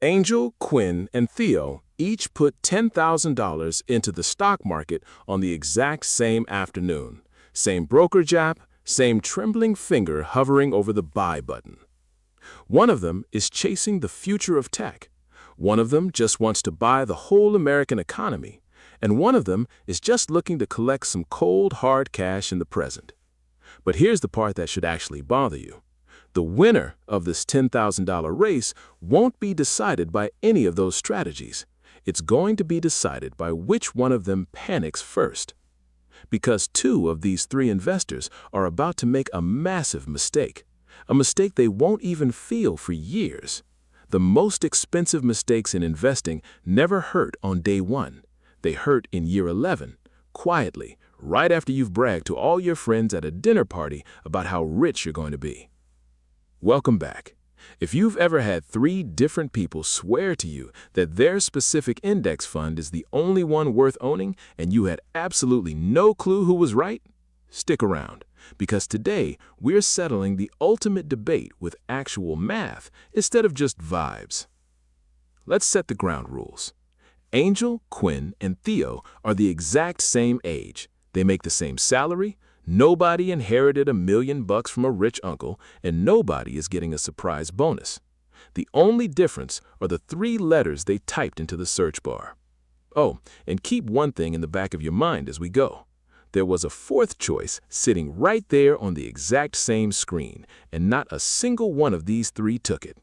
Angel, Quinn, and Theo each put $10,000 into the stock market on the exact same afternoon. Same brokerage app, same trembling finger hovering over the buy button. One of them is chasing the future of tech. One of them just wants to buy the whole American economy. And one of them is just looking to collect some cold, hard cash in the present. But here's the part that should actually bother you. The winner of this $10,000 race won't be decided by any of those strategies. It's going to be decided by which one of them panics first. Because two of these three investors are about to make a massive mistake. A mistake they won't even feel for years. The most expensive mistakes in investing never hurt on day one. They hurt in year 11, quietly, right after you've bragged to all your friends at a dinner party about how rich you're going to be. Welcome back. If you've ever had three different people swear to you that their specific index fund is the only one worth owning and you had absolutely no clue who was right, stick around, because today we're settling the ultimate debate with actual math instead of just vibes. Let's set the ground rules. Angel, Quinn, and Theo are the exact same age. They make the same salary. Nobody inherited $1 million from a rich uncle, and nobody is getting a surprise bonus. The only difference are the three letters they typed into the search bar. Oh, and keep one thing in the back of your mind as we go. There was a fourth choice sitting right there on the exact same screen, and not a single one of these three took it.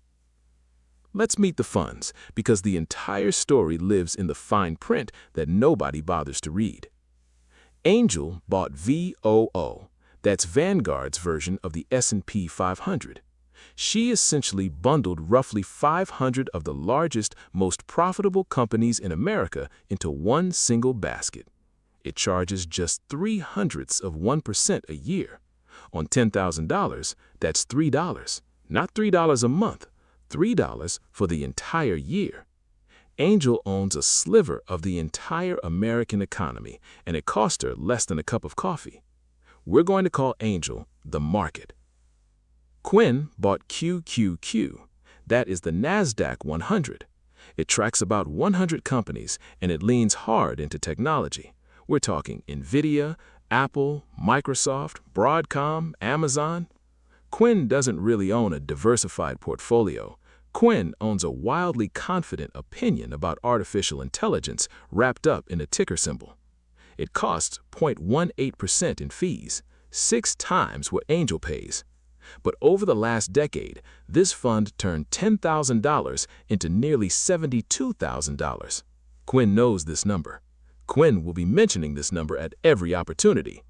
Let's meet the funds, because the entire story lives in the fine print that nobody bothers to read. Angel bought VOO. That's Vanguard's version of the S&P 500. She essentially bundled roughly 500 of the largest, most profitable companies in America into one single basket. It charges just 0.03% a year. On $10,000, that's $3. Not $3 a month, $3 for the entire year. Angel owns a sliver of the entire American economy, and it cost her less than a cup of coffee. We're going to call Angel the market. Quinn bought QQQ. That is the NASDAQ 100. It tracks about 100 companies, and it leans hard into technology. We're talking NVIDIA, Apple, Microsoft, Broadcom, Amazon. Quinn doesn't really own a diversified portfolio. Quinn owns a wildly confident opinion about artificial intelligence wrapped up in a ticker symbol. It costs 0.18% in fees, 6 times what Angel pays. But over the last decade, this fund turned $10,000 into nearly $72,000. Quinn knows this number. Quinn will be mentioning this number at every opportunity.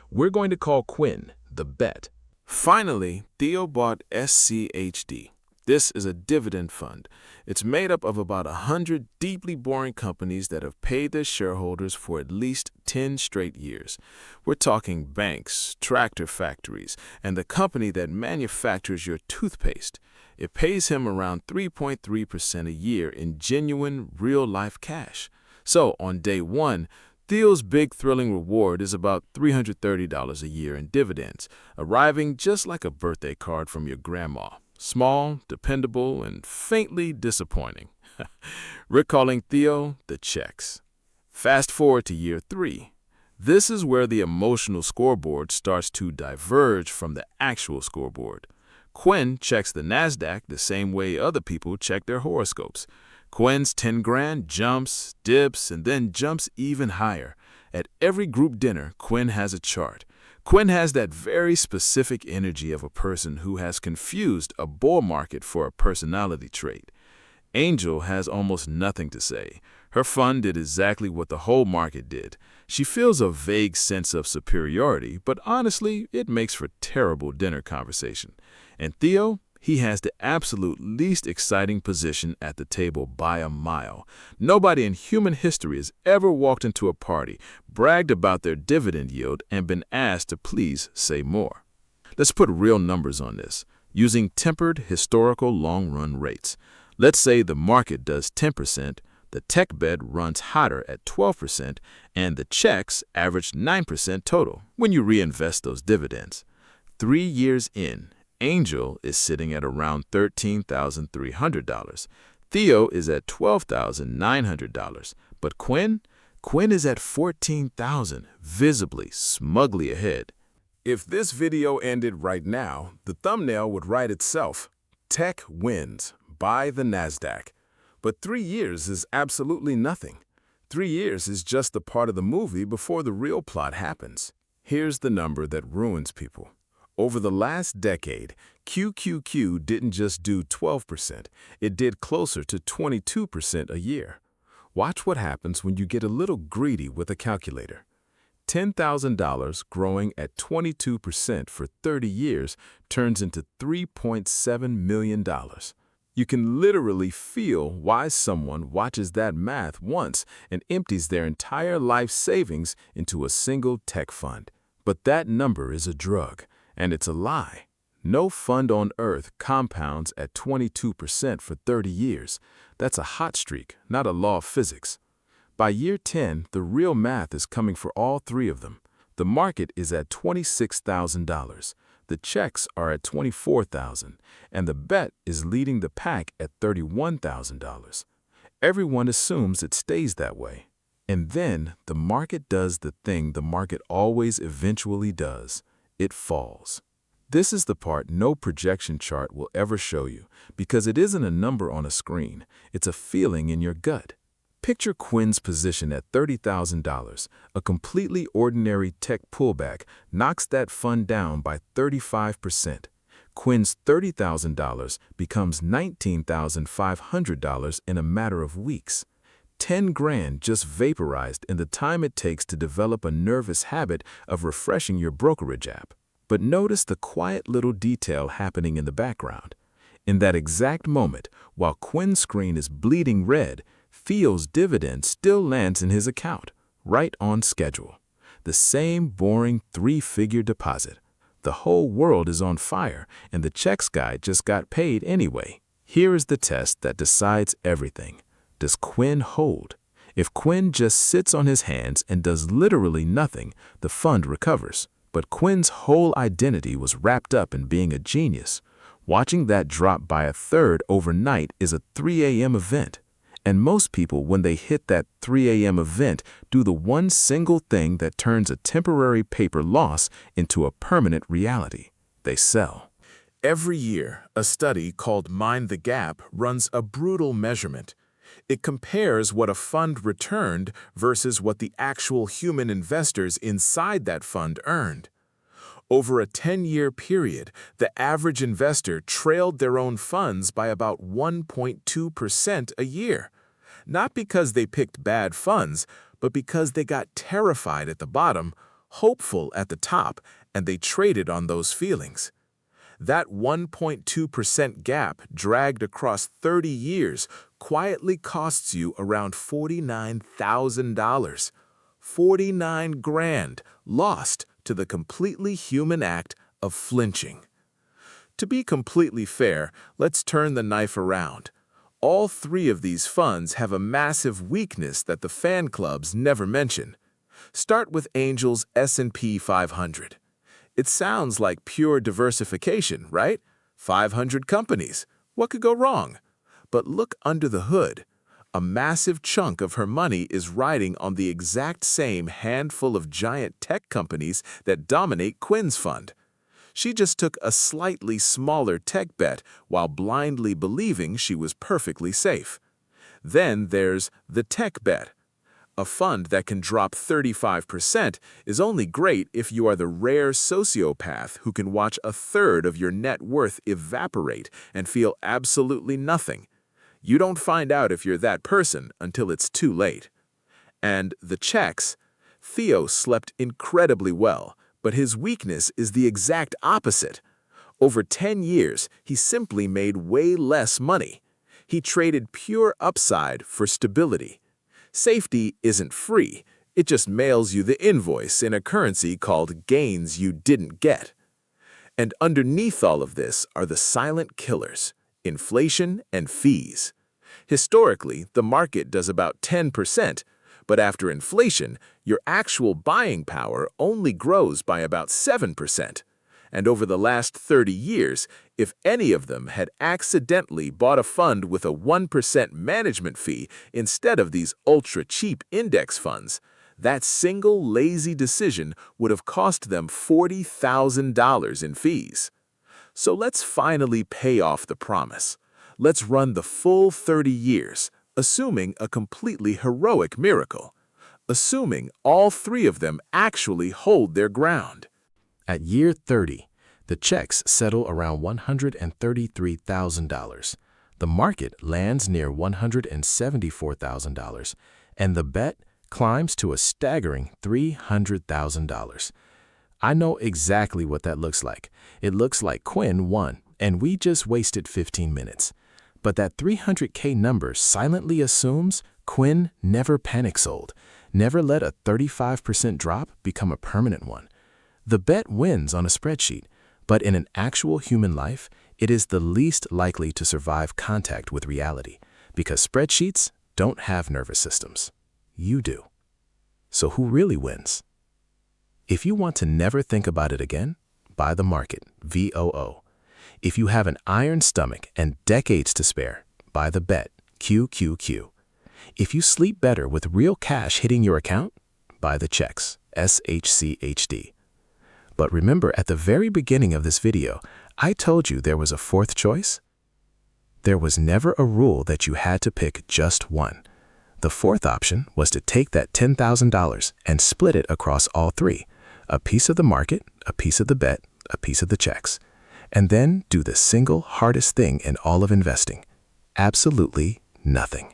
We're going to call Quinn the bet. Finally, Theo bought SCHD. This is a dividend fund. It's made up of about 100 deeply boring companies that have paid their shareholders for at least 10 straight years. We're talking banks, tractor factories, and the company that manufactures your toothpaste. It pays him around 3.3% a year in genuine, real-life cash. So, on day one, Theo's big thrilling reward is about $330 a year in dividends, arriving just like a birthday card from your grandma. Small, dependable, and faintly disappointing. We're calling Theo the checks. Fast forward to year 3. This is where the emotional scoreboard starts to diverge from the actual scoreboard. Quinn checks the NASDAQ the same way other people check their horoscopes. Quinn's 10 grand jumps, dips, and then jumps even higher. At every group dinner, Quinn has a chart. Quinn has that very specific energy of a person who has confused a bull market for a personality trait. Angel has almost nothing to say. Her fund did exactly what the whole market did. She feels a vague sense of superiority, but honestly, it makes for terrible dinner conversation. And Theo? He has the absolute least exciting position at the table by a mile. Nobody in human history has ever walked into a party, bragged about their dividend yield, and been asked to please say more. Let's put real numbers on this, using tempered historical long-run rates. Let's say the market does 10%, the tech bet runs hotter at 12%, and the checks average 9% total when you reinvest those dividends. 3 years in, Angel is sitting at around $13,300. Theo is at $12,900, but Quinn is at $14,000, visibly, smugly ahead. If this video ended right now, the thumbnail would write itself, "Tech wins, buy the NASDAQ." But 3 years is absolutely nothing. 3 years is just the part of the movie before the real plot happens. Here's the number that ruins people. Over the last decade, QQQ didn't just do 12%, it did closer to 22% a year. Watch what happens when you get a little greedy with a calculator. $10,000 growing at 22% for 30 years turns into $3.7 million. You can literally feel why someone watches that math once and empties their entire life savings into a single tech fund. But that number is a drug, and it's a lie. No fund on earth compounds at 22% for 30 years. That's a hot streak, not a law of physics. By year 10, the real math is coming for all three of them. The market is at $26,000. The checks are at $24,000, and the bet is leading the pack at $31,000. Everyone assumes it stays that way. And then the market does the thing the market always eventually does. It falls. This is the part no projection chart will ever show you, because it isn't a number on a screen, it's a feeling in your gut. Picture Quinn's position at $30,000. A completely ordinary tech pullback knocks that fund down by 35%. Quinn's $30,000 becomes $19,500 in a matter of weeks. 10 grand just vaporized in the time it takes to develop a nervous habit of refreshing your brokerage app. But notice the quiet little detail happening in the background. In that exact moment, while Quinn's screen is bleeding red, Theo's dividend still lands in his account, right on schedule. The same boring 3-figure deposit. The whole world is on fire, and the checks guy just got paid anyway. Here is the test that decides everything. Does Quinn hold? If Quinn just sits on his hands and does literally nothing, the fund recovers. But Quinn's whole identity was wrapped up in being a genius. Watching that drop by a third overnight is a 3 a.m. event. And most people, when they hit that 3 a.m. event, do the one single thing that turns a temporary paper loss into a permanent reality. They sell. Every year, a study called Mind the Gap runs a brutal measurement. It compares what a fund returned versus what the actual human investors inside that fund earned. Over a 10-year period, the average investor trailed their own funds by about 1.2% a year. Not because they picked bad funds, but because they got terrified at the bottom, hopeful at the top, and they traded on those feelings. That 1.2% gap dragged across 30 years quietly costs you around $49,000. 49 grand lost to the completely human act of flinching. To be completely fair, let's turn the knife around. All three of these funds have a massive weakness that the fan clubs never mention. Start with Angel's S&P 500. It sounds like pure diversification, right? 500 companies. What could go wrong? But look under the hood. A massive chunk of her money is riding on the exact same handful of giant tech companies that dominate Quinn's fund. She just took a slightly smaller tech bet while blindly believing she was perfectly safe. Then there's the tech bet. A fund that can drop 35% is only great if you are the rare sociopath who can watch a third of your net worth evaporate and feel absolutely nothing. You don't find out if you're that person until it's too late. And the checks. Theo slept incredibly well, but his weakness is the exact opposite. Over 10 years, he simply made way less money. He traded pure upside for stability. Safety isn't free. It just mails you the invoice in a currency called gains you didn't get. And underneath all of this are the silent killers, inflation and fees. Historically, the market does about 10%, but after inflation, your actual buying power only grows by about 7%. And over the last 30 years, If any of them had accidentally bought a fund with a 1% management fee instead of these ultra-cheap index funds, that single lazy decision would have cost them $40,000 in fees. So let's finally pay off the promise. Let's run the full 30 years, assuming a completely heroic miracle, assuming all three of them actually hold their ground. At year 30, the checks settle around $133,000. The market lands near $174,000, and the bet climbs to a staggering $300,000. I know exactly what that looks like. It looks like Quinn won, and we just wasted 15 minutes. But that 300K number silently assumes Quinn never panic sold, never let a 35% drop become a permanent one. The bet wins on a spreadsheet, but in an actual human life, it is the least likely to survive contact with reality, because spreadsheets don't have nervous systems. You do. So who really wins? If you want to never think about it again, buy the market, VOO. If you have an iron stomach and decades to spare, buy the bet, QQQ. If you sleep better with real cash hitting your account, buy the checks, SHCHD. But remember, at the very beginning of this video, I told you there was a fourth choice? There was never a rule that you had to pick just one. The fourth option was to take that $10,000 and split it across all three, a piece of the market, a piece of the bet, a piece of the checks, and then do the single hardest thing in all of investing, absolutely nothing.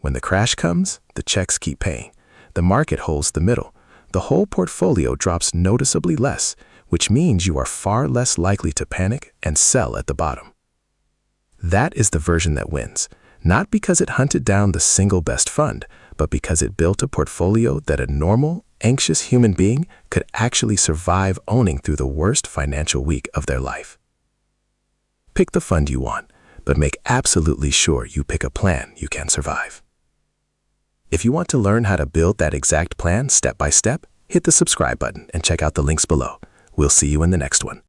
When the crash comes, the checks keep paying. The market holds the middle. The whole portfolio drops noticeably less, which means you are far less likely to panic and sell at the bottom. That is the version that wins, not because it hunted down the single best fund, but because it built a portfolio that a normal, anxious human being could actually survive owning through the worst financial week of their life. Pick the fund you want, but make absolutely sure you pick a plan you can survive. If you want to learn how to build that exact plan step by step, hit the subscribe button and check out the links below. We'll see you in the next one.